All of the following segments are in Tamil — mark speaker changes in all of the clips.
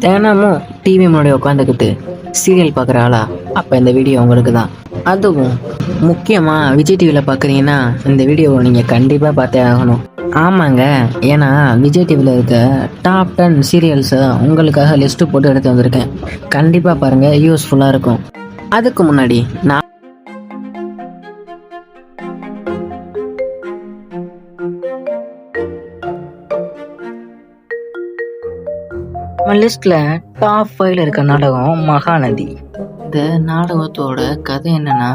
Speaker 1: தினமும் டிவி முன்னாடி உட்காந்துக்கிட்டு சீரியல் பார்க்குற ஆளா? அப்போ இந்த வீடியோ உங்களுக்கு தான். அதுவும் முக்கியமாக விஜய் டிவியில் பார்க்குறீங்கன்னா இந்த வீடியோவை நீங்கள் கண்டிப்பாக பார்த்தே ஆகணும். ஆமாங்க, ஏன்னா விஜய் டிவியில் இருக்க டாப் 10 சீரியல்ஸை உங்களுக்காக லிஸ்ட்டு போட்டு எடுத்து வந்திருக்கேன். கண்டிப்பாக பாருங்கள், யூஸ்ஃபுல்லாக இருக்கும். அதுக்கு முன்னாடி நான் நம்ம லிஸ்ட்டில் டாப் 5ல் இருக்க நாடகம் மகாநதி. இந்த நாடகத்தோட கதை என்னன்னா,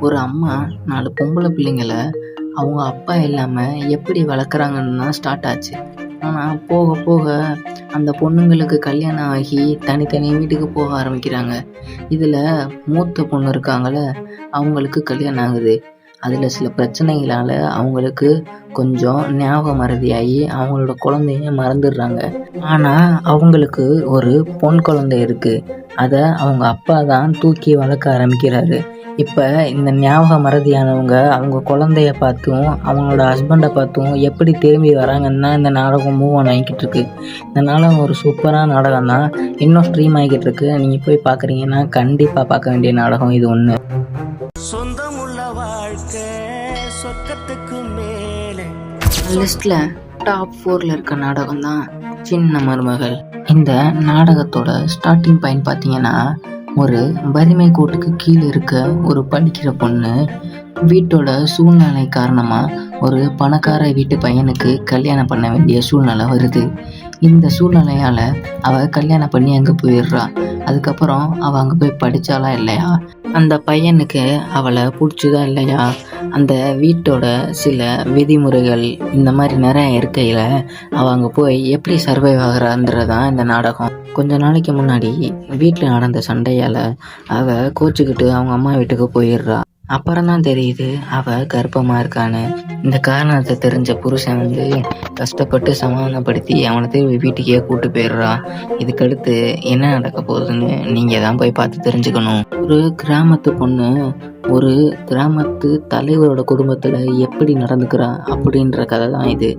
Speaker 1: ஒரு அம்மா 4 பொம்பளை பிள்ளைங்களை அவங்க அப்பா இல்லாமல் எப்படி வளர்க்குறாங்கன்னு தான் ஸ்டார்ட் ஆச்சு. ஆனால் போக போக அந்த பொண்ணுங்களுக்கு கல்யாணம் ஆகி தனித்தனி வீட்டுக்கு போக ஆரம்பிக்கிறாங்க. இதில் மூத்த பொண்ணு இருக்காங்கள, அவங்களுக்கு கல்யாணம் ஆகுது. அதில் சில பிரச்சனைகளால் அவங்களுக்கு கொஞ்சம் ஞாபக மறதியாகி அவங்களோட குழந்தைய மறந்துடுறாங்க. ஆனால் அவங்களுக்கு ஒரு பொன் குழந்தை இருக்குது. அதை அவங்க அப்பா தான் தூக்கி வளர்க்க ஆரம்பிக்கிறாரு. இப்போ இந்த ஞாபக மறதியானவங்க அவங்க குழந்தைய பார்த்தும் அவங்களோட ஹஸ்பண்டை பார்த்தும் எப்படி திரும்பி வராங்கன்னா இந்த நாடகம் மூவ் ஆன் ஆகிக்கிட்டு இருக்கு. இந்த நாடகம் ஒரு சூப்பரான நாடகம் தான். இன்னும் ஸ்ட்ரீம் ஆகிக்கிட்டு இருக்கு. நீங்கள் போய் பார்க்குறீங்கன்னா கண்டிப்பாக பார்க்க வேண்டிய நாடகம் இது ஒன்று.
Speaker 2: சொந்தமுள்ள வாழ்க்கை சொர்க்கத்துக்கு மேலே.
Speaker 1: லிஸ்ட்டில் டாப் 4ல் இருக்க நாடகம் தான் சின்ன மருமகள். இந்த நாடகத்தோட ஸ்டார்டிங் பாயிண்ட் பார்த்தீங்கன்னா, ஒரு வறுமை கோட்டுக்கு கீழே இருக்க ஒரு படிக்கிற பொண்ணு வீட்டோட சூழ்நிலை காரணமாக ஒரு பணக்கார வீட்டு பையனுக்கு கல்யாணம் பண்ண வேண்டிய சூழ்நிலை வருது. இந்த சூழ்நிலையால் அவள் கல்யாணம் பண்ணி அங்கே போயிடுறா. அதுக்கப்புறம் அவள் அங்கே போய் படித்தாளா இல்லையா, அந்த பையனுக்கு அவளை பிடிச்சதா இல்லையா, அந்த வீட்டோட சில விதிமுறைகள் இந்த மாதிரி நிறைய இருக்கையில் அவள் அங்கே போய் எப்படி சர்வைவ் ஆகிறான்றதான் இந்த நாடகம். கொஞ்ச நாளைக்கு முன்னாடி வீட்டில் நடந்த சண்டையால் அவள் கோச்சிக்கிட்டு அவங்க அம்மா வீட்டுக்கு போயிடுறா. அப்புறம் தான் தெரியுது அவள் கர்ப்பமாக இருக்கான்னு. இந்த காரணத்தை தெரிஞ்ச புருஷன் கஷ்டப்பட்டு சமாதானப்படுத்தி அவனை திரும்பி வீட்டுக்கே கூப்பிட்டு போயிடுறா. இதுக்கடுத்து என்ன நடக்க போகுதுன்னு நீங்கள் தான் போய் பார்த்து தெரிஞ்சுக்கணும். ஒரு கிராமத்து பொண்ணு ஒரு கிராமத்து தலைவரோட குடும்பத்தில் எப்படி நடந்துக்கிறா அப்படின்ற கதை தான் இது.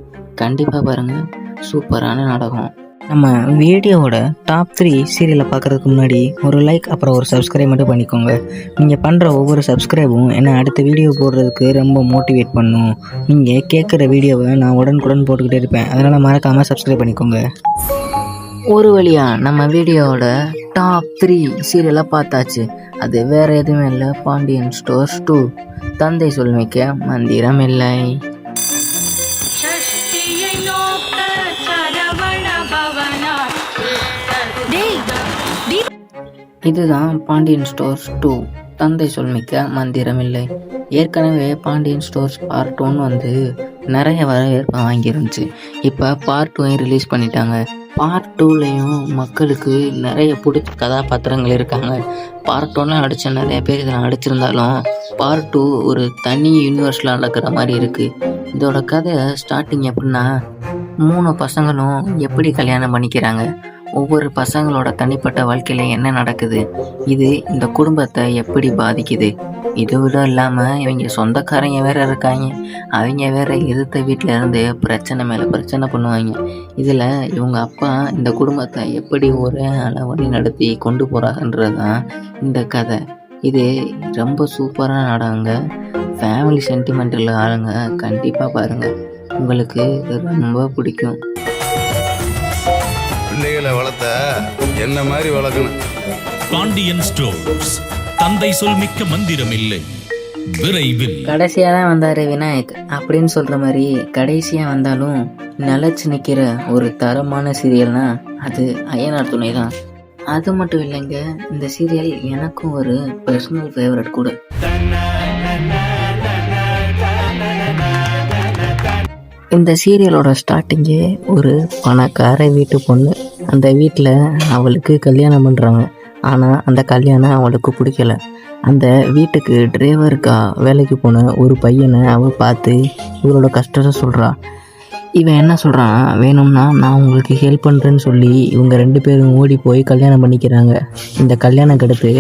Speaker 1: கண்டிப்பாக பாருங்கள், சூப்பரான நாடகம். நம்ம வீடியோவோட டாப் 3 சீரியலை பார்க்குறதுக்கு முன்னாடி ஒரு லைக் அப்புறம் ஒரு சப்ஸ்கிரைப் மட்டும் பண்ணிக்கோங்க. நீங்கள் பண்ணுற ஒவ்வொரு சப்ஸ்கிரைபும் என்னை அடுத்த வீடியோ போடுறதுக்கு ரொம்ப மோட்டிவேட் பண்ணும். நீங்கள் கேட்குற வீடியோவை நான் உடனுக்குடன் போட்டுக்கிட்டே இருப்பேன். அதனால் மறக்காமல் சப்ஸ்கிரைப் பண்ணிக்கோங்க. ஒரு வழியாக நம்ம வீடியோவோட டாப் 3 சீரியலை பார்த்தாச்சு. அது வேறு எதுவுமே இல்லை, பாண்டியன் ஸ்டோர்ஸ் 2 தந்தை சொல்மிக்க மந்திரம் இல்லை. இதுதான் பாண்டியன் ஸ்டோர்ஸ் 2 தந்தை சொல்மிக்க மந்திரம் இல்லை. ஏற்கனவே பாண்டியன் ஸ்டோர்ஸ் பார்ட் 1 நிறைய வரவேற்பை வாங்கிருந்துச்சு. இப்போ பார்ட் 2 ரிலீஸ் பண்ணிட்டாங்க. பார்ட் 2லையும் மக்களுக்கு நிறைய பிடிச்ச கதாபாத்திரங்கள் இருக்காங்க. பார்ட் 1 நடித்த நிறைய பேர் இதில் நடிச்சிருந்தாலும் பார்ட் 2 ஒரு தனி யூனிவர்ஸில் நடக்கிற மாதிரி இருக்குது. இதோட கதை ஸ்டார்டிங் எப்படின்னா, 3 பசங்களும் எப்படி கல்யாணம் பண்ணிக்கிறாங்க, ஒவ்வொரு பசங்களோட தனிப்பட்ட வாழ்க்கையில் என்ன நடக்குது, இது இந்த குடும்பத்தை எப்படி பாதிக்குது. இது விட இல்லாமல் இவங்க சொந்தக்காரங்க வேற இருக்காங்க. அவங்க வேற எதிர்த்த வீட்டில் இருந்து பிரச்சனை மேலே பிரச்சனை பண்ணுவாங்க. இதில் இவங்க அப்பா இந்த குடும்பத்தை எப்படி ஒரே அளவணி நடத்தி கொண்டு போகிறாங்கன்றது தான் இந்த கதை. இது ரொம்ப சூப்பரான நாடகங்க. ஃபேமிலி சென்டிமெண்டில் ஆளுங்க கண்டிப்பாக பாருங்கள், உங்களுக்கு ரொம்ப பிடிக்கும்.
Speaker 3: பிள்ளைகளை வளர்த்த என்ன மாதிரி வளர்க்கணும்.
Speaker 4: பாண்டியன் ஸ்டோர்ஸ் தந்தை சொல்மிக்க மந்திரம் இல்லை விரைவில்.
Speaker 1: கடைசியாக தான் வந்தார் விநாயக் அப்படின்னு சொல்கிற மாதிரி கடைசியாக வந்தாலும் நிலச்சி நிற்கிற ஒரு தரமான சீரியல்னா அது அய்யனார் துணை தான். அது மட்டும் இல்லைங்க, இந்த சீரியல் எனக்கும் ஒரு பர்சனல் ஃபேவரட் கூட. இந்த சீரியலோட ஸ்டார்டிங்கே ஒரு பணக்கார வீட்டு பொண்ணு. அந்த வீட்டில் அவளுக்கு கல்யாணம் பண்ணுறாங்க. ஆனால் அந்த கல்யாணம் அவளுக்கு பிடிக்கல. அந்த வீட்டுக்கு டிரைவருக்கா வேலைக்கு போன ஒரு பையனை அவள் பார்த்து இவளோட கஷ்டத்தை சொல்கிறா. இவன் என்ன சொல்கிறான், வேணும்னா நான் உங்களுக்கு ஹெல்ப் பண்ணுறேன்னு சொல்லி இவங்க 2 பேரும் ஓடி போய் கல்யாணம் பண்ணிக்கிறாங்க. இந்த கல்யாணம் அடுத்து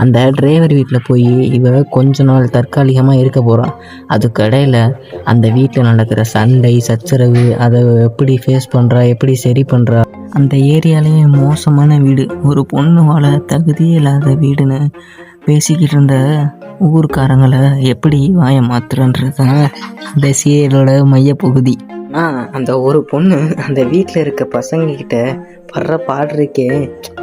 Speaker 1: அந்த டிரைவர் வீட்டில் போய் இவ கொஞ்ச நாள் தற்காலிகமாக இருக்க போகிறான். அதுக்கு இடையில அந்த வீட்டில் நடக்கிற சண்டை சச்சரவு, அதை எப்படி ஃபேஸ் பண்ணுறா, எப்படி சரி பண்ணுறா, அந்த ஏரியாலேயே மோசமான வீடு, ஒரு பொண்ணு வாழ தகுதியே இல்லாத வீடுன்னு பேசிக்கிட்டு இருந்த ஊருக்காரங்களை எப்படி வாய மாத்துறன்றது தான் அந்த சீரியலோட மையப்பகுதி. அந்த ஒரு பொண்ணு அந்த வீட்டில் இருக்க பசங்கக்கிட்ட படுற பாடுறக்கே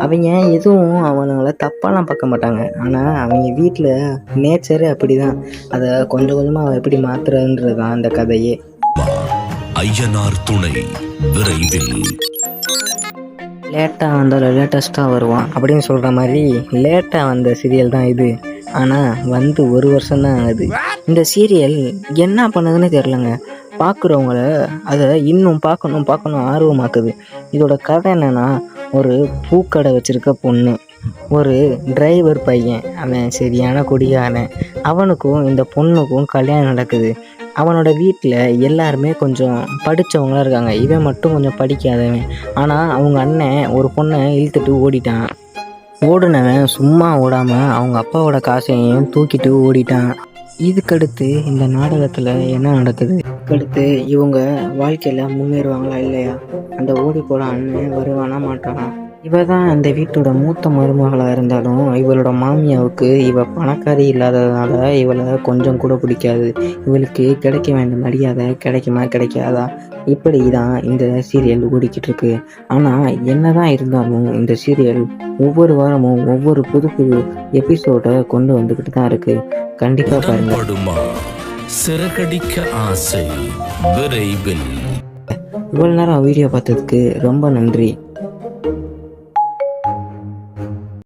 Speaker 1: அவங்க எதுவும் அவனுங்களை தப்பாலாம் பார்க்க மாட்டாங்க. ஆனால் அவங்க வீட்டில் நேச்சரு அப்படி தான். அதை கொஞ்சம் கொஞ்சமாக எப்படி மாத்துறன்றது தான் அந்த கதையே.
Speaker 4: ஐயனார் துணை விரைவில்.
Speaker 1: லேட்டாக வந்தாலும் லேட்டஸ்ட்டாக வருவான் அப்படின்னு சொல்கிற மாதிரி லேட்டாக வந்த சீரியல் தான் இது. ஆனால் வந்து 1 வருஷம்தான் ஆகுது. இந்த சீரியல் என்ன பண்ணுதுன்னு தெரிலங்க. பார்க்குறவங்கள அதை இன்னும் பார்க்கணும் ஆர்வமாக்குது. இதோட கதை என்னென்னா, ஒரு பூக்கடை வச்சுருக்க பொண்ணு, ஒரு டிரைவர் பையன், அவன் சரியான குடிகாரன். அவனுக்கும் இந்த பொண்ணுக்கும் கல்யாணம் நடக்குது. அவனோட வீட்டில் எல்லாருமே கொஞ்சம் படித்தவங்களாம் இருக்காங்க. இவன் மட்டும் கொஞ்சம் படிக்காதவன். ஆனால் அவங்க அண்ணன் ஒரு பொண்ணை இழுத்துட்டு ஓடிட்டான். ஓடுனவன் சும்மா ஓடாமல் அவங்க அப்பாவோட காசையும் தூக்கிட்டு ஓடிட்டான். இதுக்கடுத்து இந்த நாடகத்தில் என்ன நடக்குது, இதுக்கடுத்து இவங்க வாழ்க்கையில் முன்னேறுவாங்களா இல்லையா, அந்த ஓடி போட அண்ணன் வருவானா மாட்டானா. இவ தான் அந்த வீட்டோட மூத்த மருமகளாக இருந்தாலும் இவளோட மாமியாவுக்கு இவ பணக்காரி இல்லாததுனால இவளை கொஞ்சம் கூட பிடிக்காது. இவளுக்கு கிடைக்க வேண்டிய மரியாதை கிடைக்குமா கிடைக்காதா, இப்படி தான் இந்த சீரியல் ஓடிக்கிட்டு இருக்கு. ஆனால் என்ன தான் இருந்தாலும் இந்த சீரியல் ஒவ்வொரு வாரமும் ஒவ்வொரு புது எபிசோடை கொண்டு வந்துக்கிட்டு தான் இருக்கு. கண்டிப்பாக பாருங்க.
Speaker 4: சிறகடிக்க ஆசை விரைவில்.
Speaker 1: இவ்வளோ நேரம் வீடியோ பார்த்ததுக்கு ரொம்ப நன்றி.